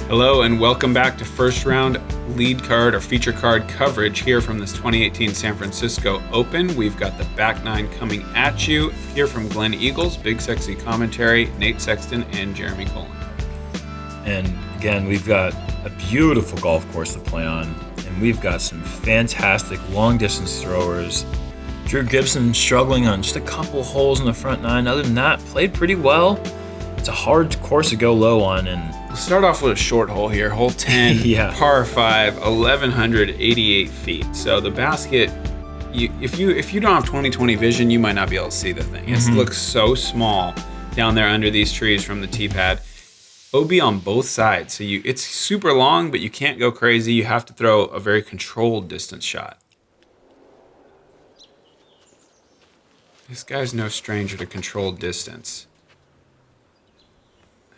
Hello and welcome back to first round lead card or feature card coverage here from this 2018 San Francisco Open. We've got the back nine coming at you here from Glenn Eagles, BigSexy commentary, Nate Sexton, and Jeremy Koling. And again, we've got a beautiful golf course to play on, and we've got some fantastic long distance throwers. Drew Gibson struggling on just a couple holes in the front nine. Other than that, played pretty well. It's a hard course to go low on, and we'll start off with a short hole here, hole 10, yeah. Par 5, 1,188 feet. So the basket, if you don't have 20/20 vision, you might not be able to see the thing. It looks so small down there under these trees from the tee pad. OB on both sides, so it's super long, but you can't go crazy. You have to throw a very controlled distance shot. This guy's no stranger to controlled distance.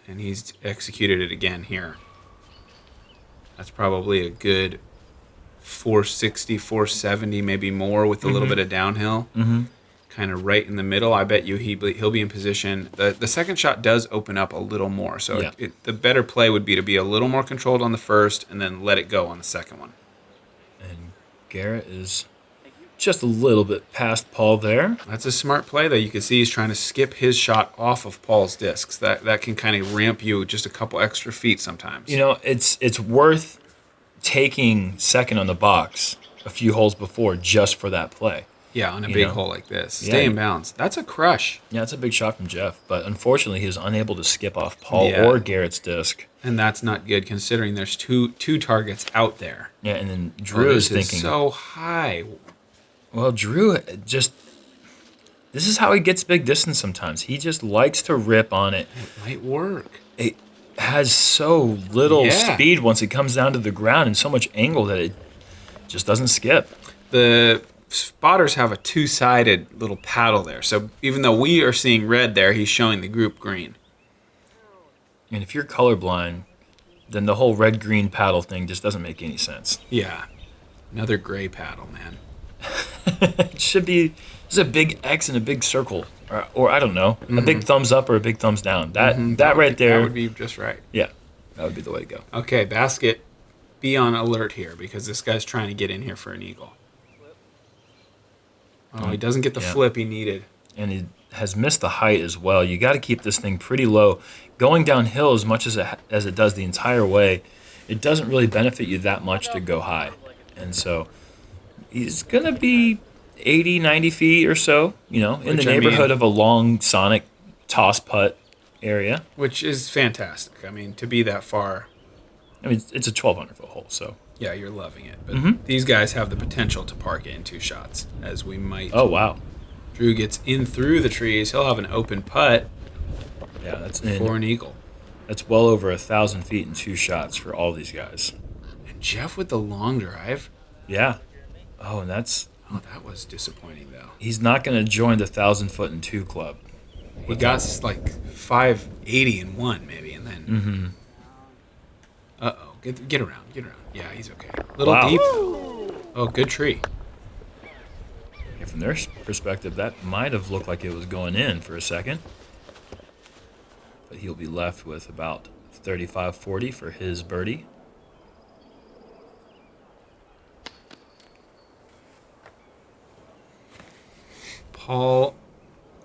And he's executed it again here. That's probably a good 460, 470, maybe more with a little bit of downhill. Kind of right in the middle. I bet you he'll be in position. The second shot does open up a little more. So yeah. The better play would be to be a little more controlled on the first and then let it go on the second one. And Garrett is just a little bit past Paul there. That's a smart play, though. You can see he's trying to skip his shot off of Paul's discs. That can kind of ramp you just a couple extra feet sometimes. You know, it's worth taking second on the box a few holes before just for that play. Yeah, on a big hole like this. Stay in bounds. That's a crush. Yeah, it's a big shot from Jeff. But unfortunately, he was unable to skip off Paul or Garrett's disc. And that's not good considering there's two targets out there. Yeah, and then Drew is thinking, so high. Well, Drew this is how he gets big distance sometimes. He just likes to rip on it. It might work. It has so little speed once it comes down to the ground and so much angle that it just doesn't skip. The spotters have a two-sided little paddle there. So even though we are seeing red there, he's showing the group green. And if you're colorblind, then the whole red-green paddle thing just doesn't make any sense. Yeah. Another gray paddle, man. It should be just a big X and a big circle, or I don't know, a big thumbs up or a big thumbs down. That right there. That would be just right. Yeah, that would be the way to go. Okay, basket, be on alert here because this guy's trying to get in here for an eagle. Oh, he doesn't get the flip he needed. And he has missed the height as well. You got to keep this thing pretty low. Going downhill as much as it does the entire way, it doesn't really benefit you that much to go high. And so he's going to be 80, 90 feet or so, in the neighborhood of a long sonic toss putt area. Which is fantastic. I mean, to be that far. I mean, it's a 1,200-foot hole, so. Yeah, you're loving it. But these guys have the potential to park it in two shots, as we might. Oh, wow. Drew gets in through the trees. He'll have an open putt. Yeah, that's for an eagle. That's well over 1,000 feet in two shots for all these guys. And Jeff with the long drive. Yeah. Oh, and that was disappointing, though. He's not going to join the 1,000-foot and two club. He got like 580 in one, maybe, and then. Uh-oh. Get around. Yeah, he's okay. Little deep. Oh, good tree. Yeah, from their perspective, that might have looked like it was going in for a second. But he'll be left with about 35-40 for his birdie. Paul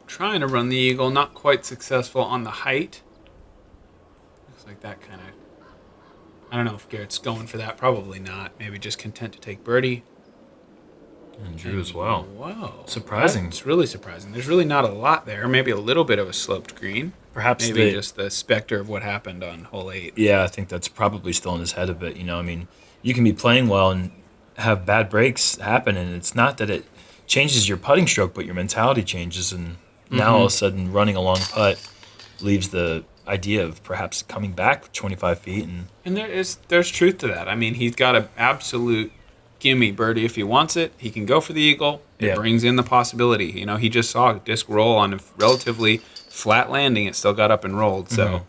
trying to run the eagle, not quite successful on the height. Looks like that kind of... I don't know if Garrett's going for that. Probably not. Maybe just content to take birdie. And Drew as well. Whoa. Surprising. It's really surprising. There's really not a lot there. Maybe a little bit of a sloped green. Perhaps maybe just the specter of what happened on hole 8. Yeah, I think that's probably still in his head a bit. I mean, you can be playing well and have bad breaks happen, and it's not that it changes your putting stroke, but your mentality changes, and now all of a sudden running a long putt leaves the idea of perhaps coming back 25 feet. And there's truth to that. I mean, he's got an absolute gimme birdie if he wants it. He can go for the eagle. It brings in the possibility. He just saw a disc roll on a relatively flat landing. It still got up and rolled. So,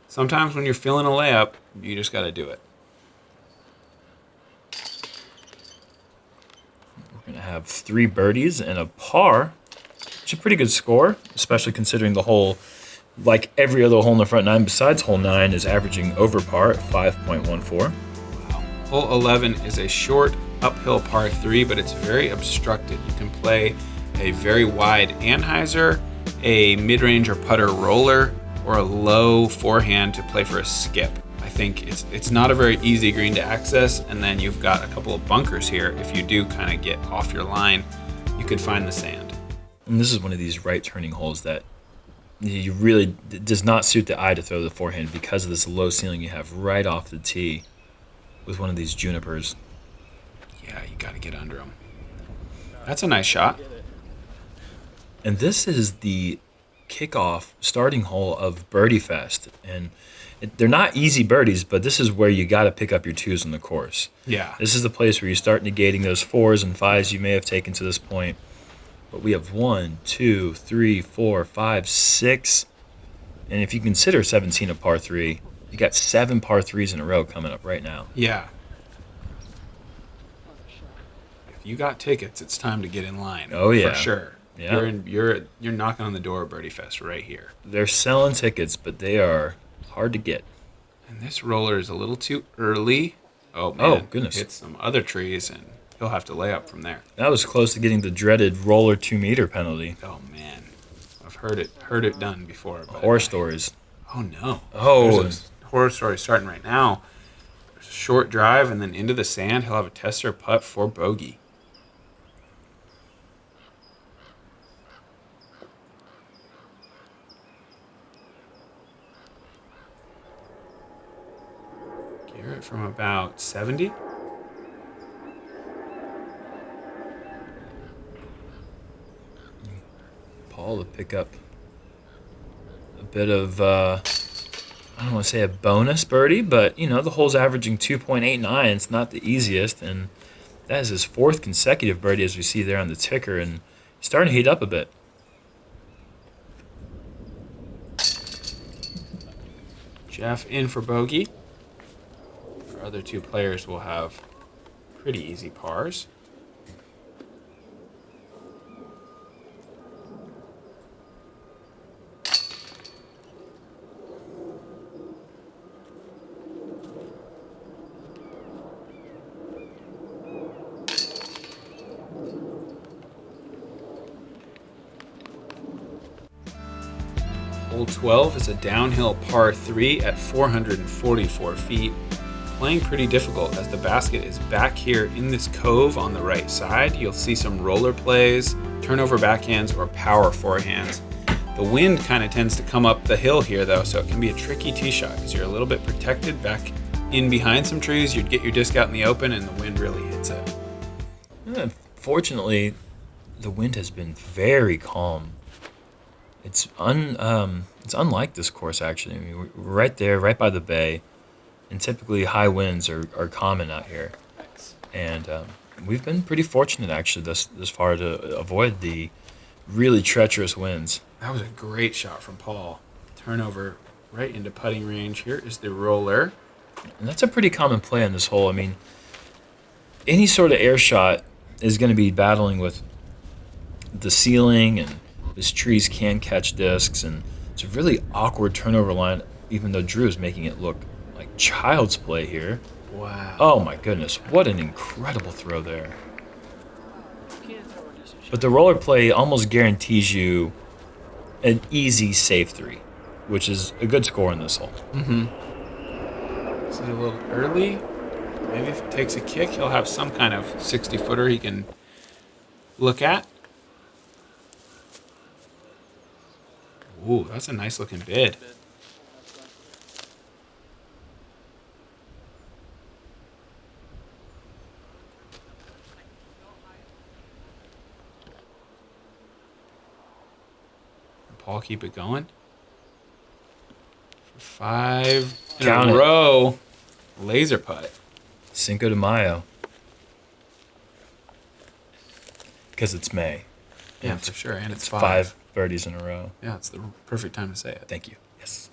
sometimes when you're feeling a layup, you just got to do it. We're going to have 3 birdies and a par, which is a pretty good score, especially considering the hole like every other hole in the front nine besides hole 9, is averaging over par at 5.14. Hole 11 is a short uphill par 3, but it's very obstructed. You can play a very wide anhyzer, a mid-range or putter roller, or a low forehand to play for a skip. I think it's not a very easy green to access, and then you've got a couple of bunkers here. If you do kind of get off your line, you could find the sand. And this is one of these right turning holes that you really, it does not suit the eye to throw the forehand because of this low ceiling you have right off the tee with one of these junipers. Yeah, you got to get under them. That's a nice shot. And this is the kickoff starting hole of Birdie Fest. And they're not easy birdies, but this is where you got to pick up your 2s on the course. Yeah. This is the place where you start negating those 4s and 5s you may have taken to this point. But we have 1, 2, 3, 4, 5, 6. And if you consider 17 a par 3, you got 7 par 3s in a row coming up right now. Yeah. If you got tickets, it's time to get in line. Oh, yeah. For sure. Yeah. You're knocking on the door of Birdie Fest right here. They're selling tickets, but they are hard to get. And this roller is a little too early. Oh, man. Oh, goodness. Hit some other trees, and he'll have to lay up from there. That was close to getting the dreaded roller 2-meter penalty. Oh, man. I've heard it done before. But Horror stories. Oh, no. Oh. There's a horror story starting right now. There's a short drive, and then into the sand. He'll have a tester putt for bogey. Garrett from about 70. Paul to pick up a bit of, I don't want to say a bonus birdie, but, you know, the hole's averaging 2.89. It's not the easiest, and that is his 4th consecutive birdie, as we see there on the ticker, and he's starting to heat up a bit. Jeff in for bogey. Our other 2 players will have pretty easy pars. Hole 12 is a downhill par 3 at 444 feet. Playing pretty difficult as the basket is back here in this cove on the right side. You'll see some roller plays, turnover backhands, or power forehands. The wind kind of tends to come up the hill here though, so it can be a tricky tee shot because you're a little bit protected back in behind some trees. You'd get your disc out in the open and the wind really hits it. Fortunately, the wind has been very calm. It's unlike this course, actually. I mean, we're right there, right by the bay, and typically high winds are common out here. And we've been pretty fortunate, actually, this far to avoid the really treacherous winds. That was a great shot from Paul. Turnover right into putting range. Here is the roller. And that's a pretty common play on this hole. I mean, any sort of air shot is going to be battling with the ceiling, and these trees can catch discs, and it's a really awkward turnover line, even though Drew is making it look like child's play here. Wow. Oh my goodness, what an incredible throw there. But the roller play almost guarantees you an easy safe 3, which is a good score in this hole. Mm-hmm. Is it a little early? Maybe if it takes a kick, he'll have some kind of 60-footer he can look at. Ooh, that's a nice looking bid. Paul, keep it going. For 5 in Count a it. row. Laser putt. Cinco de Mayo. Because it's May. Yeah, for sure. And it's 5 birdies in a row. Yeah, it's the perfect time to say it. Thank you. Yes.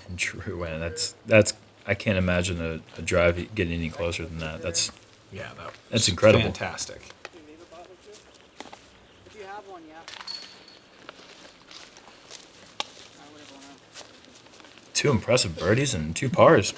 And Drew, man, that's I can't imagine a drive getting any closer than that. That's That's incredible. Fantastic. If you have one, yeah. 2 impressive birdies and 2 pars.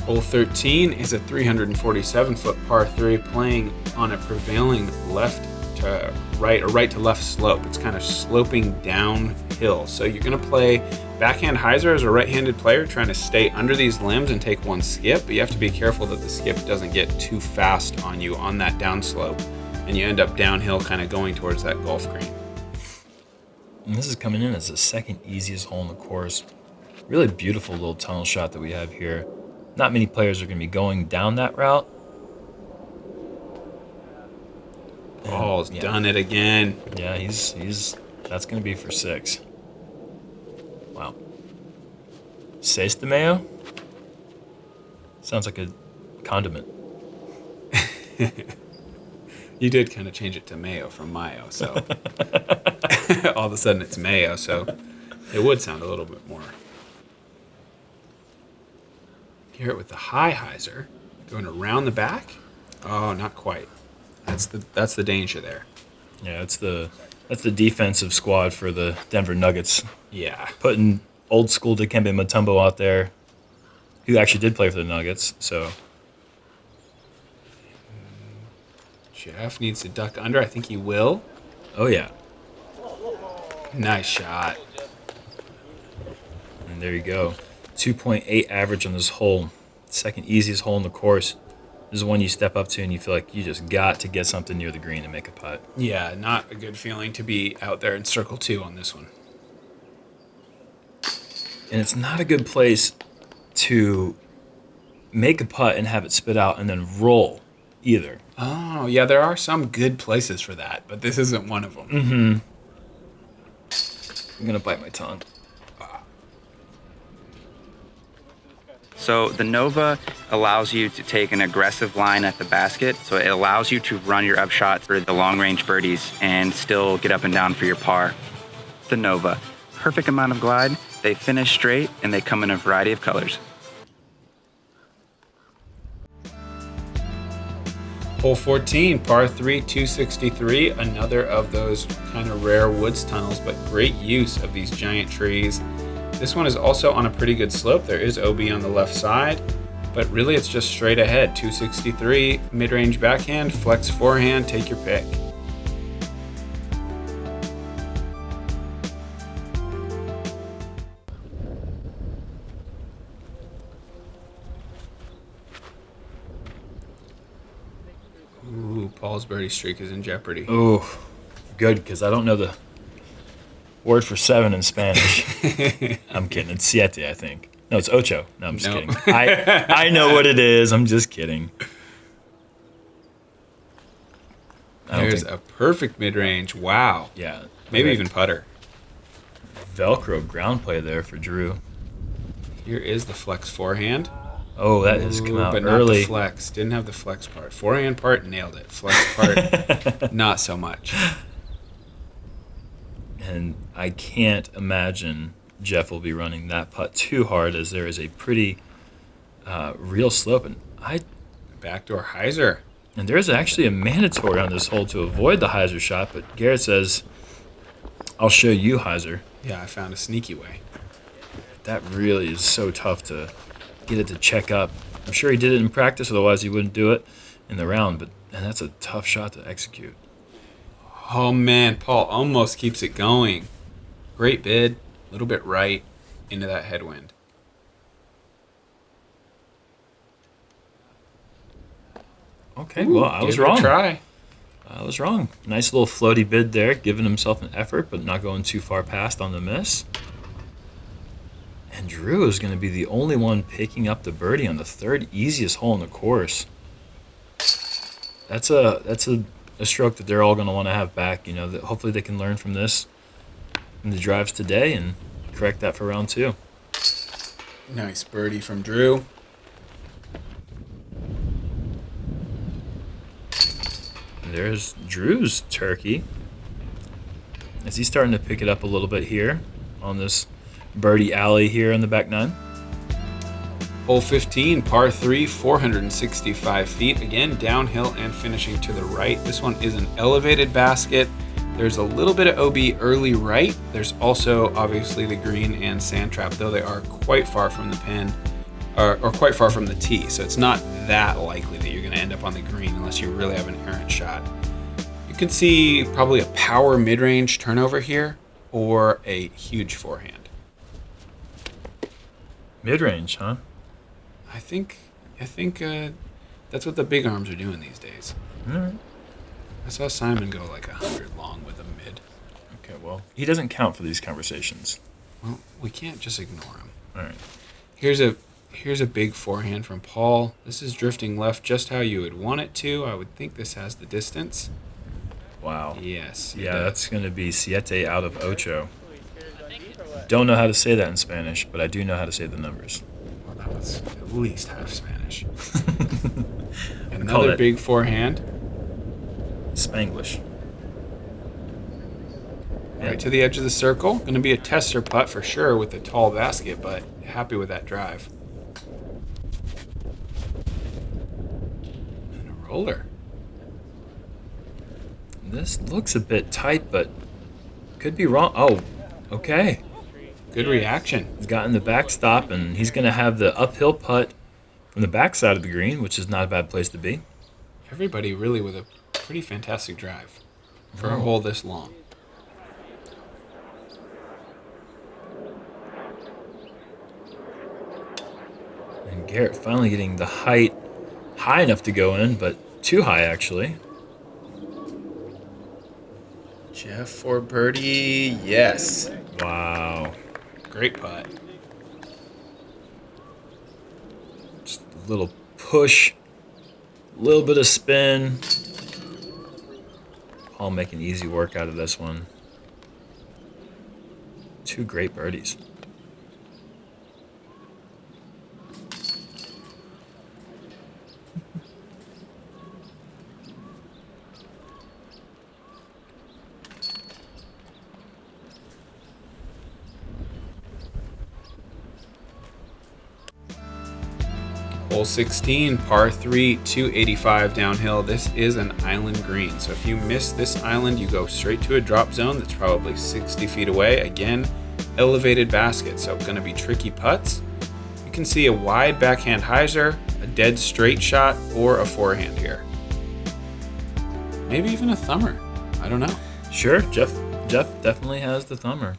Hole 13 is a 347-foot par 3 playing on a prevailing left to right or right to left slope. It's kind of sloping downhill. So you're going to play backhand hyzer as a right-handed player, trying to stay under these limbs and take one skip, but you have to be careful that the skip doesn't get too fast on you on that downslope, and you end up downhill kind of going towards that golf green. And this is coming in as the second easiest hole in the course. Really beautiful little tunnel shot that we have here. Not many players are going to be going down that route. Paul's done it again. Yeah, he's that's going to be for 6. Wow. Sexton mayo? Sounds like a condiment. You did kind of change it to mayo from mayo, so all of a sudden it's mayo, so it would sound a little bit more. Garrett with the high hyzer, going around the back. Oh, not quite. That's the danger there. Yeah, that's the defensive squad for the Denver Nuggets. Yeah, putting old school Dikembe Mutombo out there, who actually did play for the Nuggets. So Jeff needs to duck under. I think he will. Oh yeah, nice shot. And there you go. 2.8 average on this hole. Second easiest hole in the course. This is one you step up to and you feel like you just got to get something near the green and make a putt. Yeah, not a good feeling to be out there in circle 2 on this one. And it's not a good place to make a putt and have it spit out and then roll either. Oh, yeah, there are some good places for that, but this isn't one of them. Mm-hmm. I'm going to bite my tongue. So the Nova allows you to take an aggressive line at the basket. So it allows you to run your upshot for the long range birdies and still get up and down for your par. The Nova, perfect amount of glide. They finish straight and they come in a variety of colors. Hole 14, par 3, 263. Another of those kind of rare woods tunnels, but great use of these giant trees. This one is also on a pretty good slope. There is OB on the left side, but really it's just straight ahead. 263, mid-range backhand, flex forehand, take your pick. Ooh, Paul's birdie streak is in jeopardy. Ooh, good, because I don't know the word for 7 in Spanish. I'm kidding. It's siete, I think. No, it's ocho. No, I'm just kidding. I know what it is. I'm just kidding. There's a perfect mid-range. Wow. Yeah. Maybe even putter. Velcro ground play there for Drew. Here is the flex forehand. Oh, that has come out but early. Not the flex. Didn't have the flex part. Forehand part, nailed it. Flex part, not so much. And I can't imagine Jeff will be running that putt too hard, as there is a pretty real slope. And Backdoor hyzer. And there's actually a mandatory on this hole to avoid the hyzer shot, but Garrett says, I'll show you hyzer. Yeah, I found a sneaky way. That really is so tough to get it to check up. I'm sure he did it in practice, otherwise he wouldn't do it in the round, and that's a tough shot to execute. Oh, man, Paul almost keeps it going. Great bid, a little bit right into that headwind. Okay, well, I was wrong. Try. I was wrong. Nice little floaty bid there, giving himself an effort, but not going too far past on the miss. And Drew is going to be the only one picking up the birdie on the third easiest hole in the course. That's a stroke that they're all going to want to have back. You know, that hopefully they can learn from this in the drives today and correct that for round 2. Nice birdie from Drew. And there's Drew's turkey. Is he starting to pick it up a little bit here on this birdie alley here in the back 9? Hole 15, par 3, 465 feet. Again, downhill and finishing to the right. This one is an elevated basket. There's a little bit of OB early right. There's also obviously the green and sand trap, though they are quite far from the pin, or quite far from the tee. So it's not that likely that you're going to end up on the green unless you really have an errant shot. You can see probably a power mid-range turnover here or a huge forehand. Mid-range, huh? I think that's what the big arms are doing these days. All right. I saw Simon go like 100 long with a mid. Okay, well, he doesn't count for these conversations. Well, we can't just ignore him. All right. Here's a big forehand from Paul. This is drifting left just how you would want it to. I would think this has the distance. Wow. Yes. Yeah, that's going to be siete out of ocho. Don't know how to say that in Spanish, but I do know how to say the numbers. Well, that was at least half Spanish. Another big forehand. Spanglish. Right to the edge of the circle. Going to be a tester putt for sure with the tall basket, but happy with that drive. And a roller. This looks a bit tight, but could be wrong. Oh, okay. Good reaction. He's gotten the backstop, and he's going to have the uphill putt from the backside of the green, which is not a bad place to be. Everybody really with a pretty fantastic drive for a hole this long. And Garrett finally getting the height high enough to go in, but too high, actually. Jeff for birdie, yes. Wow. Great putt. Just a little push, a little bit of spin. Paul making easy work out of this one. Two great birdies. Hole 16, par 3, 285 downhill. This is an island green. So if you miss this island, you go straight to a drop zone that's probably 60 feet away. Again, elevated basket, so going to be tricky putts. You can see a wide backhand hyzer, a dead straight shot, or a forehand here. Maybe even a thumber. I don't know. Sure, Jeff definitely has the thumber.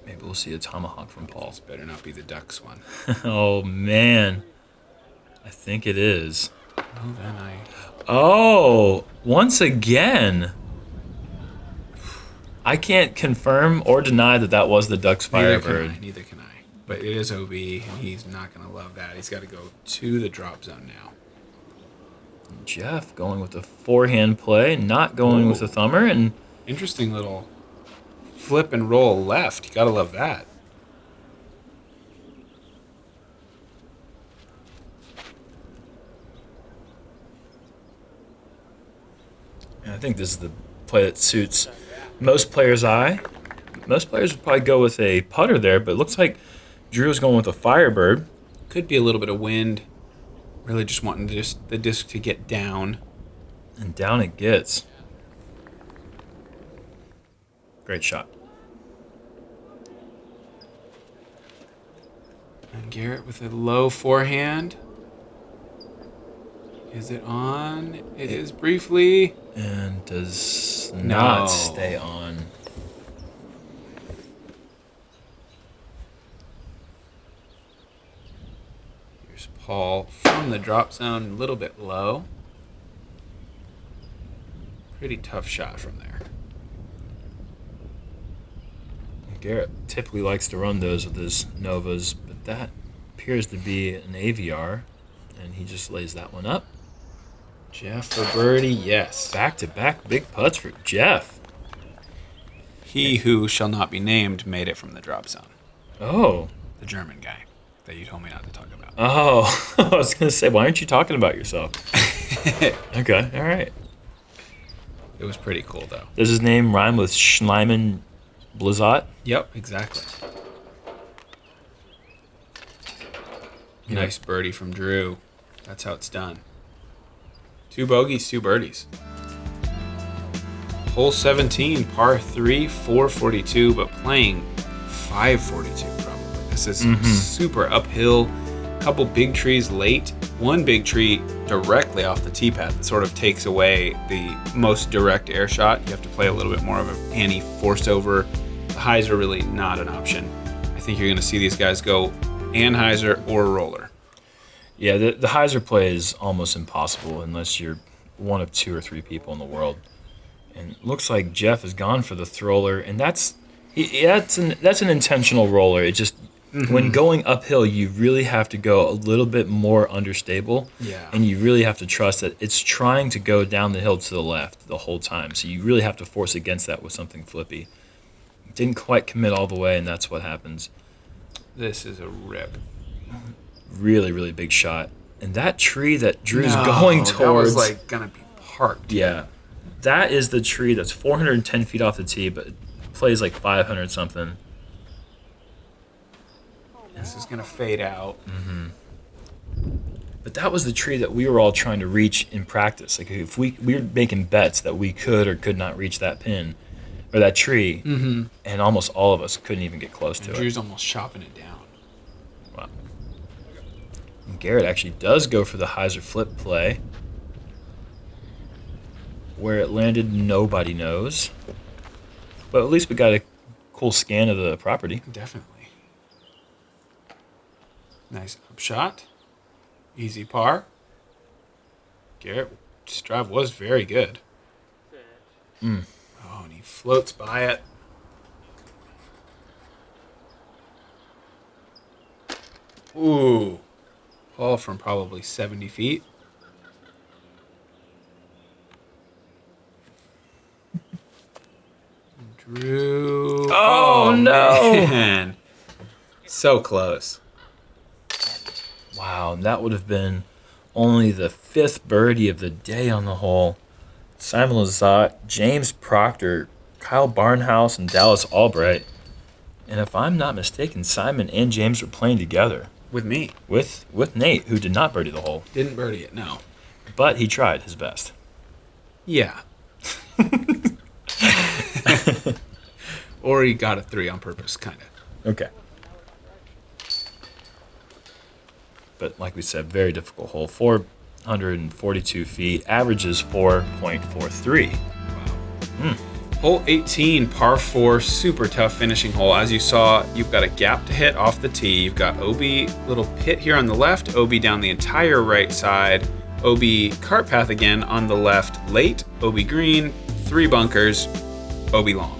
Maybe we'll see a tomahawk from Paul. This better not be the Ducks one. Oh, man. I think it is. Well, then Oh, once again. I can't confirm or deny that that was the Ducks Firebird. Neither can I. But it is OB, and he's not going to love that. He's got to go to the drop zone now. Jeff going with the forehand play, not going with the thumber. And interesting little flip and roll left. You got to love that. And I think this is the play that suits most players' eye. Most players would probably go with a putter there, but it looks like Drew is going with a Firebird. Could be a little bit of wind. Really just wanting the disc to get down. And down it gets. Great shot. And Garrett with a low forehand. Is it on? It is briefly. And does not stay on. Here's Paul from the drop zone, a little bit low. Pretty tough shot from there. Garrett typically likes to run those with his Novas, but that appears to be an AVR, and he just lays that one up. Jeff for birdie, yes. Back-to-back big putts for Jeff. He who shall not be named made it from the drop zone. Oh. The German guy that you told me not to talk about. Oh, I was going to say, why aren't you talking about yourself? Okay, all right. It was pretty cool, though. Does his name rhyme with Schleiman Blizzot? Yep, exactly. Nice birdie from Drew. That's how it's done. 2 bogeys, 2 birdies. Hole 17, par 3, 442, but playing 542 probably. This is super uphill. Couple big trees late. One big tree directly off the tee pad that sort of takes away the most direct air shot. You have to play a little bit more of a panty forced over. The highs are really not an option. I think you're going to see these guys go anhyzer or roller. Yeah, the hyzer play is almost impossible unless you're one of 2 or 3 people in the world. And it looks like Jeff has gone for the thrower, and that's an intentional roller. It just when going uphill, you really have to go a little bit more understable. Yeah. And you really have to trust that it's trying to go down the hill to the left the whole time. So you really have to force against that with something flippy. Didn't quite commit all the way, and that's what happens. This is a rip. Really, really big shot. And that tree that Drew's going towards... That was like going to be parked. Yeah. That is the tree that's 410 feet off the tee, but it plays like 500 something. This is going to fade out. But that was the tree that we were all trying to reach in practice. Like if we were making bets that we could or could not reach that pin or that tree, and almost all of us couldn't even get close to it. Drew's almost chopping it down. Wow. And Garrett actually does go for the hyzer flip play. Where it landed, nobody knows. But at least we got a cool scan of the property. Definitely. Nice upshot. Easy par. Garrett's drive was very good. Oh, and he floats by it. Ooh. Ball from probably 70 feet. Drew. Oh, no. Man. So close. Wow, and that would have been only the 5th birdie of the day on the hole. Simon Lizotte, James Proctor, Kyle Barnhouse, and Dallas Albright. And if I'm not mistaken, Simon and James were playing together. With me. With Nate, who did not birdie the hole. Didn't birdie it, no. But he tried his best. Yeah. Or he got a 3 on purpose, kind of. Okay. But like we said, very difficult hole. 442 feet, averages 4.43. Wow. Hole 18, par 4, super tough finishing hole. As you saw, you've got a gap to hit off the tee. You've got OB, little pit here on the left, OB down the entire right side, OB cart path again on the left, late, OB green, 3 bunkers, OB long.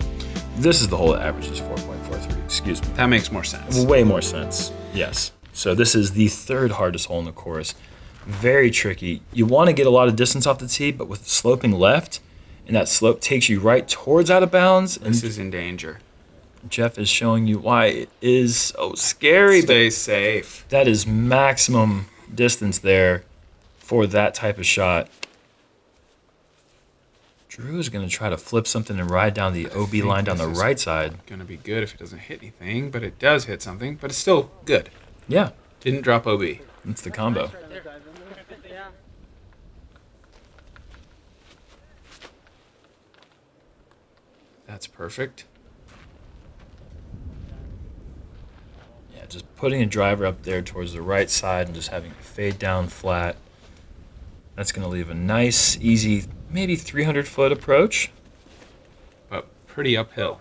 This is the hole that averages 4.43, excuse me. That makes more sense. Way more sense, yes. So this is the 3rd hardest hole in the course. Very tricky. You want to get a lot of distance off the tee, but with sloping left, and that slope takes you right towards out of bounds. And this is in danger. Jeff is showing you why it is so scary. Stay safe. That is maximum distance there for that type of shot. Drew is going to try to flip something and ride down the OB line down the right side. Going to be good if it doesn't hit anything, but it does hit something, but it's still good. Yeah. Didn't drop OB. That's the combo. That's perfect. Yeah, just putting a driver up there towards the right side and just having it fade down flat. That's going to leave a nice, easy, maybe 300-foot approach. But pretty uphill.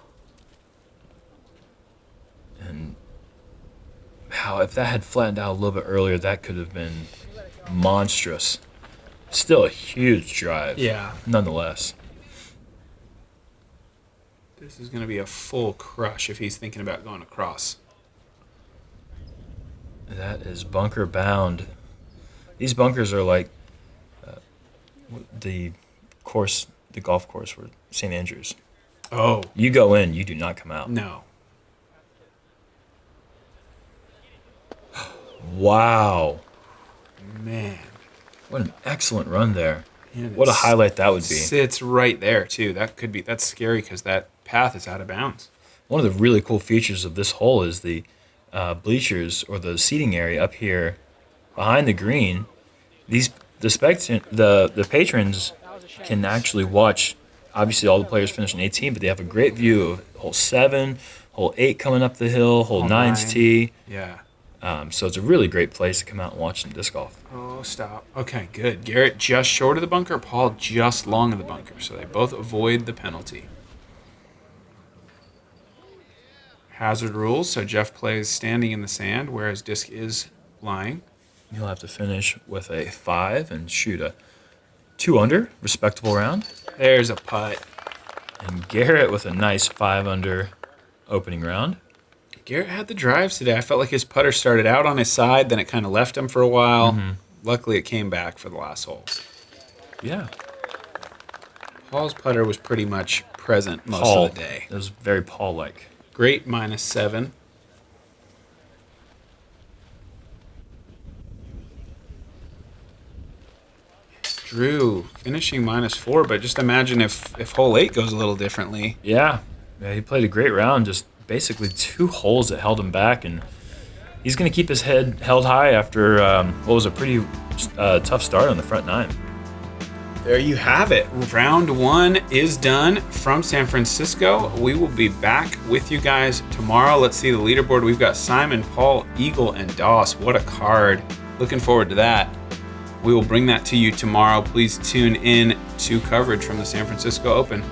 And how if that had flattened out a little bit earlier, that could have been monstrous. Still a huge drive. Yeah. Nonetheless. This is going to be a full crush if he's thinking about going across. That is bunker bound. These bunkers are like the golf course where St. Andrews. Oh. You go in, you do not come out. No. Wow. Man. What an excellent run there. And what a highlight that would be. Sits right there, too. That's scary because that path is out of bounds. One of the really cool features of this hole is the bleachers or the seating area up here behind the green. The patrons can actually watch obviously all the players finish in 18, but they have a great view of hole 7, hole 8 coming up the hill, hole 9's tee. Yeah. So it's a really great place to come out and watch some disc golf. Oh, stop. Okay, good. Garrett just short of the bunker, Paul just long of the bunker, so they both avoid the penalty. Hazard rules, so Jeff plays standing in the sand, whereas disc is lying. He'll have to finish with a 5 and shoot a 2 under, respectable round. There's a putt. And Garrett with a nice 5 under opening round. Garrett had the drives today. I felt like his putter started out on his side, then it kind of left him for a while. Luckily, it came back for the last hole. Yeah. Paul's putter was pretty much present most of the day. It was very Paul-like. Great -7. Drew finishing -4, but just imagine if hole 8 goes a little differently. Yeah, he played a great round, just basically 2 holes that held him back, and he's going to keep his head held high after what was a pretty tough start on the front 9. There you have it. Round 1 is done from San Francisco. We will be back with you guys tomorrow. Let's see the leaderboard. We've got Simon, Paul, Eagle, and Doss. What a card. Looking forward to that. We will bring that to you tomorrow. Please tune in to coverage from the San Francisco Open.